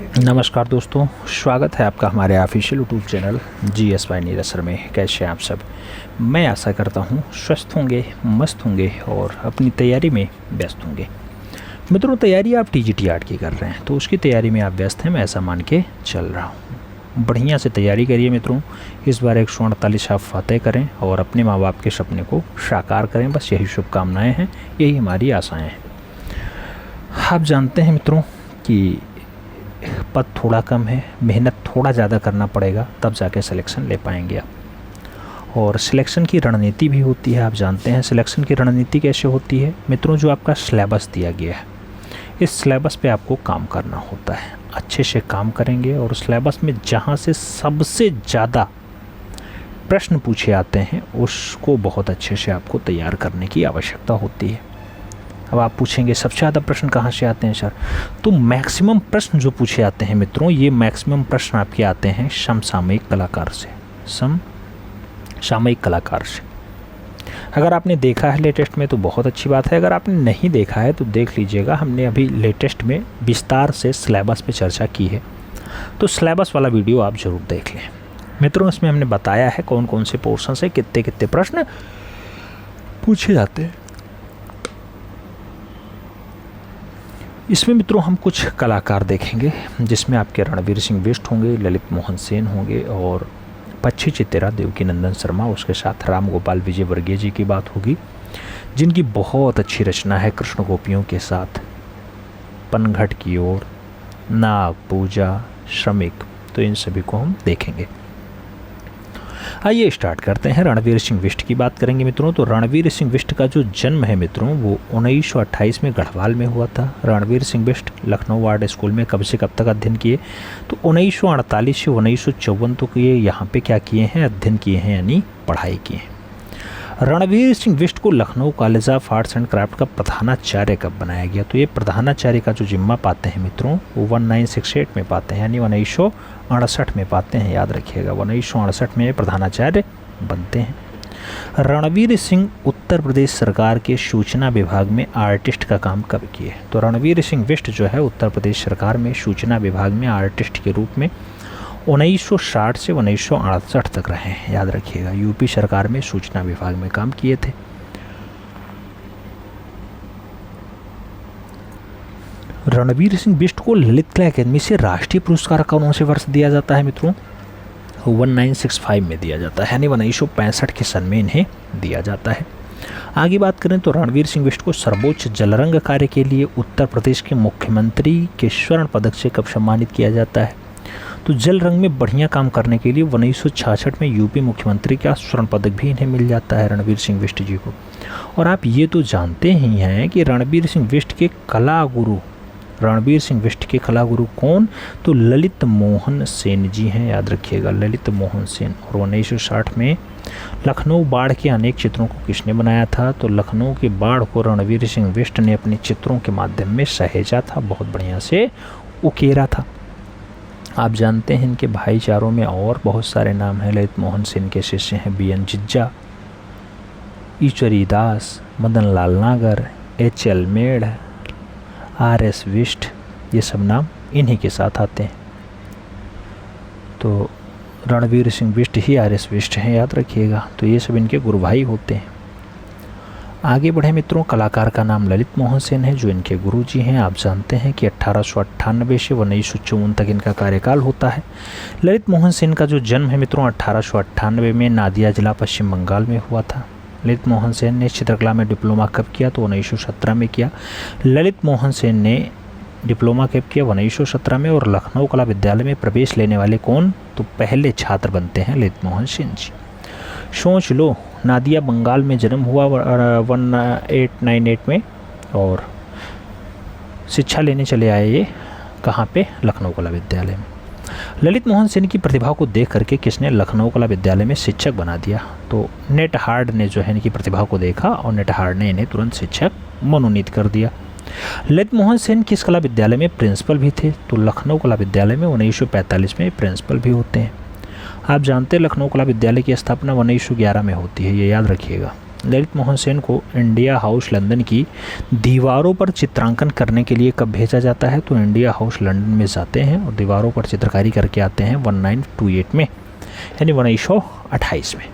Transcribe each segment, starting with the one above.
नमस्कार दोस्तों, स्वागत है आपका हमारे ऑफिशियल यूट्यूब चैनल GSY नीरसर में। कैसे हैं आप सब? मैं आशा करता हूं स्वस्थ होंगे, मस्त होंगे और अपनी तैयारी में व्यस्त होंगे। मित्रों, तैयारी आप TGT-8 की कर रहे हैं तो उसकी तैयारी में आप व्यस्त हैं, मैं ऐसा मान के चल रहा हूँ। बढ़िया से तैयारी करिए मित्रों। इस बार 148 आप फतेह करें और अपने माँ बाप के सपने को साकार करें। बस यही शुभकामनाएँ हैं, यही हमारी आशाएँ हैं। आप जानते हैं मित्रों कि पद थोड़ा कम है, मेहनत थोड़ा ज़्यादा करना पड़ेगा, तब जाके सिलेक्शन ले पाएंगे आप। और सिलेक्शन की रणनीति भी होती है। आप जानते हैं सिलेक्शन की रणनीति कैसे होती है मित्रों? जो आपका सिलेबस दिया गया है, इस सिलेबस पे आपको काम करना होता है। अच्छे से काम करेंगे और सिलेबस में जहाँ से सबसे ज़्यादा प्रश्न पूछे आते हैं उसको बहुत अच्छे से आपको तैयार करने की आवश्यकता होती है। अब आप पूछेंगे सबसे ज़्यादा प्रश्न कहाँ से आते हैं सर? तो मैक्सिमम प्रश्न जो पूछे आते हैं मित्रों, ये मैक्सिमम प्रश्न आपके आते हैं समसामयिक कलाकार से। समसामयिक कलाकार से अगर आपने देखा है लेटेस्ट में तो बहुत अच्छी बात है, अगर आपने नहीं देखा है तो देख लीजिएगा। हमने अभी लेटेस्ट में विस्तार से सिलेबस पे चर्चा की है, तो सिलेबस वाला वीडियो आप ज़रूर देख लें मित्रों। इसमें हमने बताया है कौन कौन से पोर्शन से कितने कितने प्रश्न पूछे जाते हैं। इसमें मित्रों हम कुछ कलाकार देखेंगे, जिसमें आपके रणवीर सिंह बिष्ट होंगे, ललित मोहन सेन होंगे और पक्षी चित्तेरा, देवकीनंदन शर्मा, उसके साथ राम गोपाल विजयवर्गीय जी की बात होगी, जिनकी बहुत अच्छी रचना है कृष्ण गोपियों के साथ, पनघट की ओर, नाग पूजा, श्रमिक। तो इन सभी को हम देखेंगे। आइए स्टार्ट करते हैं। रणवीर सिंह बिष्ट की बात करेंगे मित्रों। तो रणवीर सिंह बिष्ट का जो जन्म है मित्रों वो 1928 में गढ़वाल में हुआ था। रणवीर सिंह बिष्ट लखनऊ आर्ट स्कूल में कब से कब तक अध्ययन किए? तो 1948 से 1954 तक ये यहाँ पे क्या किए हैं? अध्ययन किए हैं, यानी पढ़ाई की है। रणवीर सिंह बिष्ट को Lucknow college of arts and craft का प्रधानाचार्य कब बनाया गया? तो ये प्रधानाचार्य का जो जिम्मा पाते हैं मित्रों वो 1968 में पाते हैं, यानी 1968 में पाते हैं। याद रखिएगा, 1968 में प्रधानाचार्य बनते हैं। रणवीर सिंह उत्तर प्रदेश सरकार के सूचना विभाग में आर्टिस्ट का काम कब किए? तो रणवीर सिंह बिष्ट जो है उत्तर प्रदेश सरकार में सूचना विभाग में आर्टिस्ट के रूप में 1960 से 1968 तक रहे हैं। याद रखिएगा, यूपी सरकार में सूचना विभाग में काम किए थे। रणवीर सिंह बिष्ट को ललित कला अकादमी से राष्ट्रीय पुरस्कार कौन से वर्ष दिया जाता है मित्रों? 1965 में दिया जाता है, यानी 1965 के सन में इन्हें दिया जाता है। आगे बात करें तो रणवीर सिंह बिष्ट को सर्वोच्च जलरंग कार्य के लिए उत्तर प्रदेश के मुख्यमंत्री के स्वर्ण पदक से कब सम्मानित किया जाता है? तो जल रंग में बढ़िया काम करने के लिए 1966 में यूपी मुख्यमंत्री का स्वर्ण पदक भी इन्हें मिल जाता है, रणवीर सिंह बिष्ट जी को। और आप ये तो जानते ही हैं कि रणवीर सिंह बिष्ट के कला गुरु कौन? तो ललित मोहन सेन जी हैं। याद रखिएगा, ललित मोहन सेन। और 1960 में लखनऊ बाढ़ के अनेक चित्रों को किसने बनाया था? तो लखनऊ के बाढ़ को रणवीर सिंह बिष्ट ने अपने चित्रों के माध्यम में सहेजा था, बहुत बढ़िया से उकेरा था। आप जानते हैं इनके भाईचारों में और बहुत सारे नाम हैं। ललित मोहन सेन के शिष्य हैं BN जिज्जा, ईश्वरी दास, मदन लाल नागर, HL मेढ़, RS बिष्ट, ये सब नाम इन्हीं के साथ आते हैं। तो रणवीर सिंह बिष्ट ही RS बिष्ट हैं, याद रखिएगा। तो ये सब इनके गुरु भाई होते हैं। आगे बढ़े मित्रों, कलाकार का नाम ललित मोहन सेन है, जो इनके गुरुजी हैं। आप जानते हैं कि 1898 से 1954 तक इनका कार्यकाल होता है। ललित मोहन सेन का जो जन्म है मित्रों 1898 में नादिया जिला पश्चिम बंगाल में हुआ था। ललित मोहन सेन ने चित्रकला में डिप्लोमा कब किया? तो 1917 में किया। ललित मोहन सेन ने डिप्लोमा कब किया? 1917 में। और लखनऊ कला विद्यालय में प्रवेश लेने वाले कौन? तो पहले छात्र बनते हैं ललित मोहन सेन जी। सोच लो, नादिया बंगाल में जन्म हुआ 1898 में और शिक्षा लेने चले आए ये कहाँ पे? लखनऊ कला विद्यालय में। ललित मोहन सेन की प्रतिभा को देख करके किसने लखनऊ कला विद्यालय में शिक्षक बना दिया? तो नेट हार्ड ने जो है इनकी प्रतिभा को देखा और नेट हार्ड ने इन्हें तुरंत शिक्षक मनोनीत कर दिया। ललित मोहन सेन किस कला विद्यालय में प्रिंसिपल भी थे? तो लखनऊ कला विद्यालय में 1945 में प्रिंसिपल भी होते हैं। आप जानते हैं लखनऊ कला विद्यालय की स्थापना 1911 में होती है, ये याद रखिएगा। ललित मोहन सेन को इंडिया हाउस लंदन की दीवारों पर चित्रांकन करने के लिए कब भेजा जाता है? तो इंडिया हाउस लंदन में जाते हैं और दीवारों पर चित्रकारी करके आते हैं 1928 में, यानी 1928 में।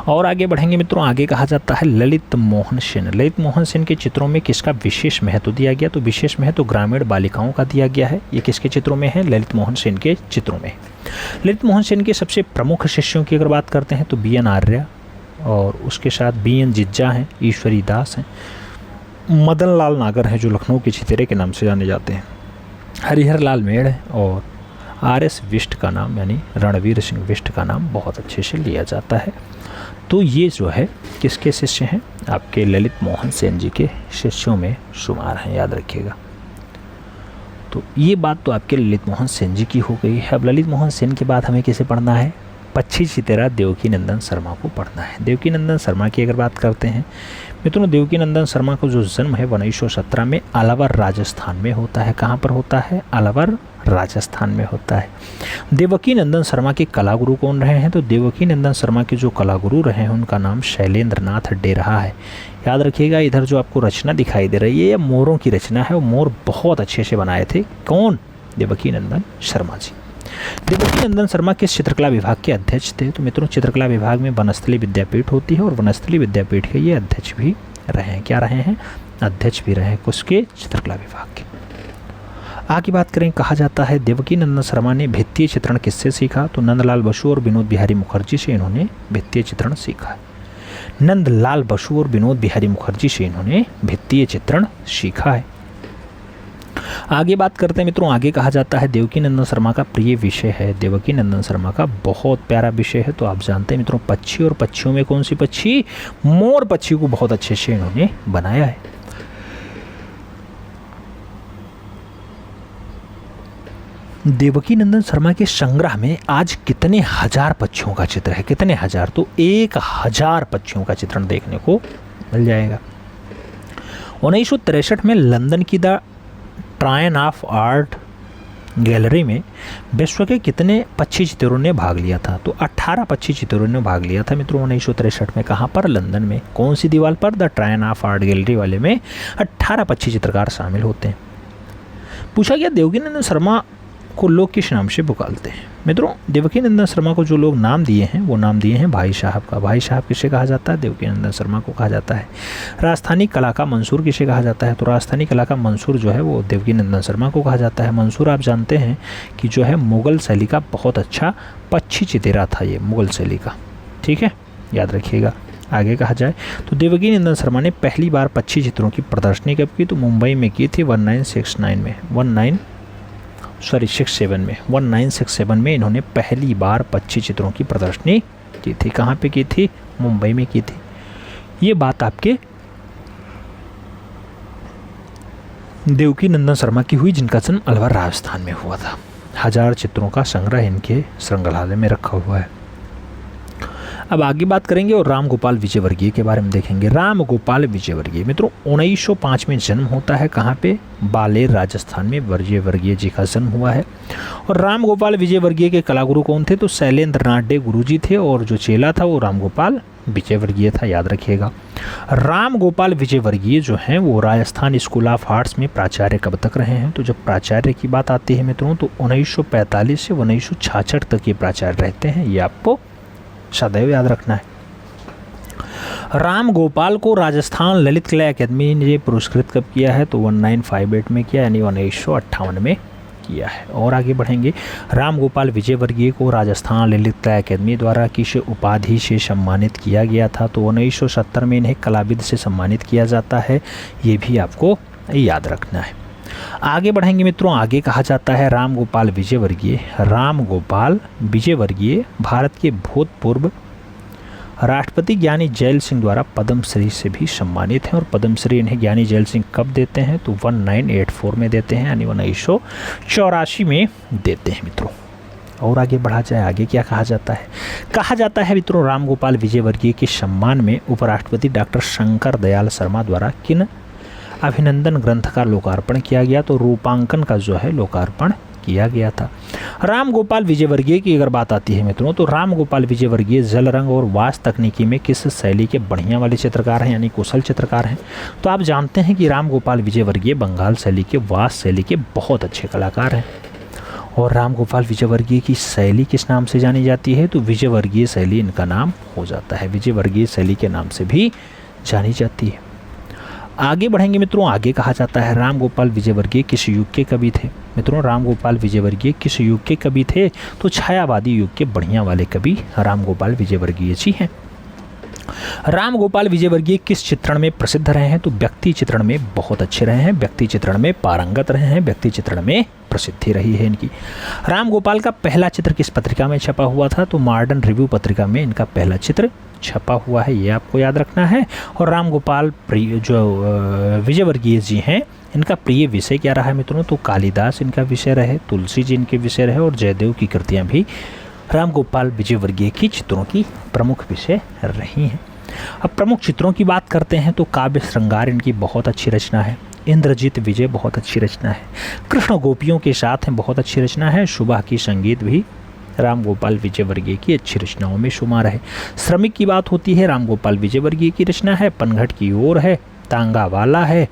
और आगे बढ़ेंगे मित्रों, आगे कहा जाता है ललित मोहन सेन। ललित मोहन सेन के चित्रों में किसका विशेष महत्व दिया गया? तो विशेष महत्व ग्रामीण बालिकाओं का दिया गया है। ये किसके चित्रों में है? ललित मोहन सेन के चित्रों में। ललित मोहन सेन के सबसे प्रमुख शिष्यों की अगर बात करते हैं तो BN आर्य, और उसके साथ BN जिज्जा हैं, ईश्वरी दास हैं, मदन लाल नागर हैं जो लखनऊ के छितेरे के नाम से जाने जाते हैं, हरिहर लाल मेड़ है, और RS विष्ट का नाम यानी रणवीर सिंह विष्ट का नाम बहुत अच्छे से लिया जाता है। तो ये जो है किसके शिष्य हैं? आपके ललित मोहन सेन जी के शिष्यों में शुमार हैं, याद रखिएगा। तो ये बात तो आपके ललित मोहन सेन जी की हो गई है। अब ललित मोहन सेन के बाद हमें किसे पढ़ना है? पक्षी चितेरा देवकीनंदन शर्मा को पढ़ना है। देवकीनंदन शर्मा की अगर बात करते हैं मित्रों, देवकीनंदन शर्मा का जो जन्म है 1917 में अलवर राजस्थान में होता है। कहाँ पर होता है? अलवर राजस्थान में होता है। देवकीनंदन शर्मा के कलागुरु कौन रहे हैं? तो देवकीनंदन शर्मा के जो कलागुरु रहे हैं उनका नाम शैलेंद्र नाथ डेरहा है। याद रखिएगा, इधर जो आपको रचना दिखाई दे रही है ये मोरों की रचना है, वो मोर बहुत अच्छे से बनाए थे। कौन? देवकीनंदन शर्मा जी। देवकीनंदन शर्मा किस चित्रकला विभाग के अध्यक्ष थे? तो मित्रों चित्रकला विभाग में वनस्थली विद्यापीठ होती है और वनस्थली विद्यापीठ के ये अध्यक्ष भी रहे हैं। क्या रहे हैं? अध्यक्ष भी रहे हैं किसके? चित्रकला विभाग के। आगे बात करें, कहा जाता है देवकीनंदन शर्मा ने भित्तीय चित्रण किससे सीखा? तो नंदलाल बसु और विनोद बिहारी मुखर्जी से इन्होंने भित्तीय चित्रण सीखा है। नंदलाल बसु और विनोद बिहारी मुखर्जी से इन्होंने भित्तीय चित्रण सीखा है। आगे बात करते हैं मित्रों, आगे कहा जाता है देवकीनंदन शर्मा का प्रिय विषय है। देवकीनंदन शर्मा का बहुत प्यारा विषय है। तो आप जानते हैं मित्रों पक्षी, और पक्षियों में कौन सी पक्षी? मोर पक्षी को बहुत अच्छे से इन्होंने बनाया है। देवकीनंदन शर्मा के संग्रह में आज कितने हजार पक्षियों का चित्र है? कितने हजार? तो 1000 पक्षियों का चित्रण देखने को मिल जाएगा। 1963 में लंदन की द ट्रायन ऑफ आर्ट गैलरी में विश्व के कितने पक्षी चित्रों ने भाग लिया था? तो 18 पक्षी चित्रों ने भाग लिया था मित्रों 1963 में। कहाँ पर? लंदन में। कौन सी दीवार पर? द ट्रायन ऑफ आर्ट गैलरी वाले में 18 पक्षी चित्रकार शामिल होते हैं। पूछा गया देवकीनंदन शर्मा को लोग किस नाम से पुकारते हैं? मित्रों देवकीनंदन शर्मा को जो लोग नाम दिए हैं वो नाम दिए हैं भाई साहब का। भाई साहब किसे कहा जाता है? देवकीनंदन शर्मा को कहा जाता है। राजस्थानी कला का मंसूर किसे कहा जाता है? तो राजस्थानी कला का मंसूर जो है वो देवकीनंदन शर्मा को कहा जाता है। मंसूर आप जानते हैं कि जो है मुग़ल शैली का बहुत अच्छा पक्षी चितेरा था, ये मुग़ल शैली का। ठीक है, याद रखिएगा। आगे कहा जाए तो देवकीनंदन शर्मा ने पहली बार पक्षी चित्रों की प्रदर्शनी कब की? तो मुंबई में की थी 1967 में इन्होंने पहली बार पक्षी चित्रों की प्रदर्शनी की थी। कहाँ पे की थी? मुंबई में की थी। ये बात आपके देवकीनंदन शर्मा की हुई जिनका जन्म अलवर राजस्थान में हुआ था। 1000 चित्रों का संग्रह इनके संग्रहालय में रखा हुआ है। अब आगे बात करेंगे और राम गोपाल विजयवर्गीय के बारे में देखेंगे। राम गोपाल विजयवर्गीय मित्रों 1905 में जन्म होता है। कहाँ पे? बालेर राजस्थान में विजयवर्गीय जी का जन्म हुआ है। और राम गोपाल विजयवर्गीय के कलागुरु कौन थे? तो शैलेंद्र नाथ डे गुरुजी थे, और जो चेला था वो राम गोपाल विजयवर्गीय था, याद रखिएगा। राम गोपाल विजयवर्गीय जो हैं वो राजस्थान स्कूल ऑफ आर्ट्स में प्राचार्य कब तक रहे हैं? तो जब प्राचार्य की बात आती है मित्रों तो 1945 से 1966 तक ये प्राचार्य रहते हैं। ये आपको सदैव याद रखना है। राम गोपाल को राजस्थान ललित कला अकादमी ने पुरस्कृत कब किया है? तो 1958 में किया, यानी 1958 में किया है। और आगे बढ़ेंगे, राम गोपाल विजयवर्गीय को राजस्थान ललित कला अकादमी द्वारा किस उपाधि से सम्मानित किया गया था? तो 1970 में इन्हें कलाविद से सम्मानित किया जाता है। ये भी आपको याद रखना है। आगे बढ़ेंगे मित्रों, आगे कहा जाता है राम गोपाल विजयवर्गीय भारत के भूतपूर्व राष्ट्रपति ज्ञानी जैल सिंह द्वारा पद्मश्री से भी सम्मानित हैं। और पद्मश्री इन्हें ज्ञानी जैल सिंह कब देते हैं? तो 1984 में देते हैं, यानी 1984 में देते हैं मित्रों। और आगे बढ़ा जाए, आगे क्या कहा जाता है? कहा जाता है मित्रों राम गोपाल विजयवर्गीय के सम्मान में उपराष्ट्रपति डॉक्टर शंकर दयाल शर्मा द्वारा किन अभिनंदन ग्रंथ का लोकार्पण किया गया? तो रूपांकन का जो है लोकार्पण किया गया था। राम गोपाल विजयवर्गीय की अगर बात आती है मित्रों, तो राम गोपाल विजयवर्गीय जल रंग और वास तकनीकी में किस शैली के बढ़िया वाले चित्रकार हैं, यानी कुशल चित्रकार हैं। तो आप जानते हैं कि राम गोपाल विजयवर्गीय बंगाल शैली के, वास शैली के बहुत अच्छे कलाकार हैं। और राम गोपाल विजयवर्गीय की शैली किस नाम से जानी जाती है, तो विजयवर्गीय शैली इनका नाम हो जाता है, विजयवर्गीय शैली के नाम से भी जानी जाती है। आगे बढ़ेंगे मित्रों, आगे कहा जाता है राम गोपाल विजयवर्गीय किस युग के कवि थे। मित्रों, राम गोपाल विजयवर्गीय किस युग के कवि थे, तो छायावादी युग के बढ़िया वाले कवि राम गोपाल विजयवर्गीय जी हैं। राम गोपाल विजयवर्गीय किस चित्रण में प्रसिद्ध रहे हैं, तो व्यक्ति चित्रण में बहुत अच्छे रहे हैं, व्यक्ति चित्रण में पारंगत रहे हैं, व्यक्ति चित्रण में प्रसिद्धि रही है इनकी। राम गोपाल का पहला चित्र किस पत्रिका में छपा हुआ था, तो मॉडर्न रिव्यू पत्रिका में इनका पहला चित्र छपा हुआ है, ये आपको याद रखना है। और राम गोपाल विजयवर्गीय जी हैं, इनका प्रिय विषय क्या रहा है मित्रों, तो कालिदास इनका विषय रहे, तुलसी जी इनके विषय रहे, और जयदेव की कृतियाँ भी राम गोपाल विजयवर्गीय की चित्रों की प्रमुख विषय रही हैं। अब प्रमुख चित्रों की बात करते हैं, तो काव्य श्रृंगार इनकी बहुत अच्छी रचना है, इंद्रजीत विजय बहुत अच्छी रचना है, कृष्ण गोपियों के साथ बहुत अच्छी रचना है, सुबह की संगीत भी राम गोपाल विजयवर्गीय की अच्छी रचनाओं में शुमार है। श्रमिक की बात होती है, राम गोपाल विजयवर्गीय की रचना है, पनघट की ओर है, तांगा वाला है,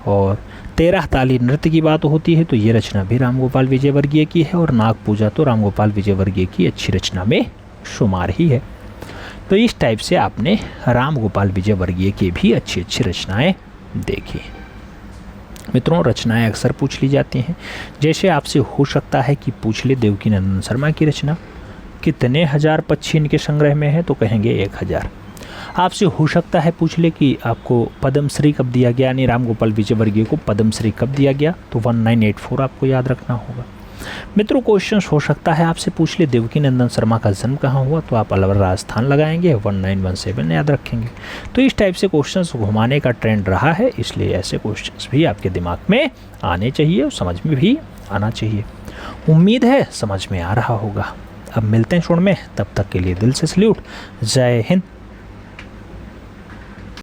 और 13 ताली नृत्य की बात होती है तो ये रचना भी राम गोपाल विजयवर्गीय की है, और नाग पूजा तो राम गोपाल विजयवर्गीय की अच्छी रचना में शुमार ही है। तो इस टाइप से आपने राम गोपाल विजयवर्गीय की भी अच्छी अच्छी रचनाएं देखी। मित्रों, रचनाएं अक्सर पूछ ली जाती हैं, जैसे आपसे हो सकता है कि पूछ ले देवकीनंदन शर्मा की रचना कितने हजार पक्षी इनके संग्रह में है, तो कहेंगे 1000। आपसे हो सकता है पूछ ले कि आपको पद्मश्री कब दिया गया, यानी राम गोपाल विजयवर्गीय को पद्मश्री कब दिया गया, तो 1984 आपको याद रखना होगा। मित्रों, क्वेश्चन हो सकता है आपसे पूछ ले देवकीनंदन शर्मा का जन्म कहाँ हुआ, तो आप अलवर राजस्थान लगाएंगे, 1917 याद रखेंगे। तो इस टाइप से क्वेश्चंस घुमाने का ट्रेंड रहा है, इसलिए ऐसे क्वेश्चंस भी आपके दिमाग में आने चाहिए और समझ में भी आना चाहिए। उम्मीद है समझ में आ रहा होगा। अब मिलते हैं छोड़ में, तब तक के लिए दिल से सल्यूट। जय हिंद,